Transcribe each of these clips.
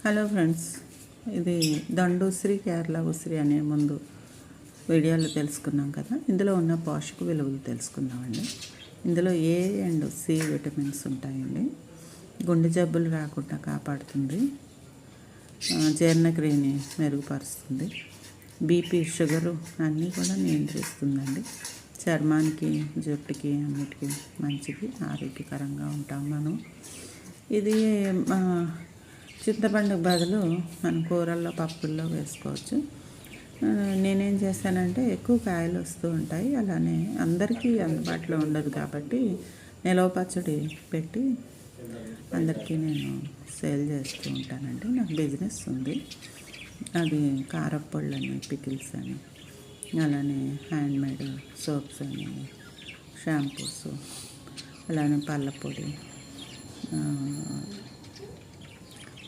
Hello friends, ఇది దండు ఉసిరి కేరళ ఉసిరి అనే ముందు వీడియోలో తెలుసుకున్నాం కదా. ఇందులో ఉన్న పోషక విలువలు తెలుసుకుందామండి. ఇందులో ఏ అండ్ సి విటమిన్స్ ఉంటాయండి. గుండె జబ్బులు రాకుండా కాపాడుతుంది, జీర్ణక్రియని మెరుగుపరుస్తుంది, బీపీ షుగరు అన్నీ కూడా నియంత్రిస్తుందండి. చర్మానికి జుట్టుకి అన్నిటికీ మంచిది, ఆరోగ్యకరంగా ఉంటాం మనం. ఇది చింతపండుకు బదులు మనం కూరల్లో పప్పుల్లో వేసుకోవచ్చు. నేనేం చేశానంటే ఎక్కువ కాయలు వస్తూ ఉంటాయి, అలానే అందరికీ అందుబాటులో ఉండదు కాబట్టి నిలవ పచ్చడి పెట్టి అందరికీ నేను సేల్ చేస్తూ ఉంటానండి. నాకు బిజినెస్ ఉంది. అది కారప్పొళ్ళు అని, పికిల్స్ అని, అలానే హ్యాండ్మేడ్ సోప్స్ అని, షాంపూస్, అలానే పళ్ళ పొడి,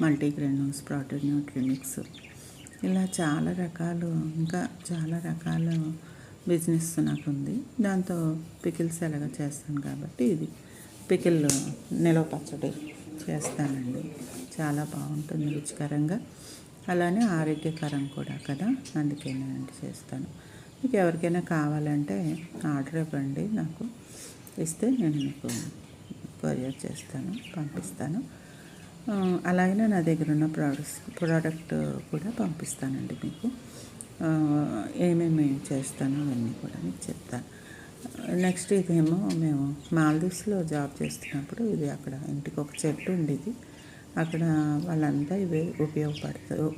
మల్టీగ్రెయిన్ స్ప్రౌటెడ్ న్యూట్రిమిక్స్, ఇలా చాలా రకాలు, ఇంకా చాలా రకాల బిజినెస్ నాకు ఉంది. దాంతో పికిల్స్ ఎలాగ చేస్తాను కాబట్టి ఇది పికిల్ నిలవ పచ్చడి చేస్తానండి. చాలా బాగుంటుంది, రుచికరంగా, అలానే ఆరోగ్యకరం కూడా కదా. అందుకే నేను చేస్తాను. మీకు ఎవరికైనా కావాలంటే ఆర్డర్ ఇవ్వండి, నాకు ఇస్తే నేను మీకు కొరియర్ చేస్తాను, పంపిస్తాను. అలాగే నా దగ్గర ఉన్న ప్రోడక్ట్ కూడా పంపిస్తానండి మీకు. ఏమేమి చేస్తానో అవన్నీ కూడా మీకు చెప్తాను. నెక్స్ట్ ఇదేమో మేము మాల్దీవ్స్లో జాబ్ చేస్తున్నప్పుడు ఇది అక్కడ ఇంటికి ఒక చెట్టు ఉండేది. అక్కడ వాళ్ళంతా ఇవి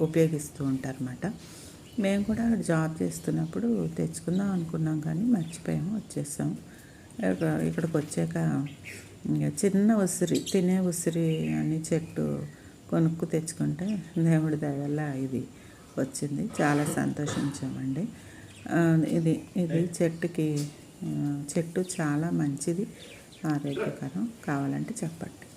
ఉపయోగిస్తూ ఉంటారు అన్నమాట. మేము కూడా అక్కడ జాబ్ చేస్తున్నప్పుడు తెచ్చుకుందాం అనుకున్నాం, కానీ మర్చిపోయాము, వచ్చేసాం. ఇక్కడికి వచ్చాక చిన్న ఉసిరి, తినే ఉసిరి అని చెట్టు కొనుక్కు తెచ్చుకుంటే దేవుడి దయ వల్ల ఇది వచ్చింది. చాలా సంతోషించామండి. ఇది ఇది చెట్టు చాలా మంచిది, ఆరోగ్యకరం. కావాలంటే చెప్పండి.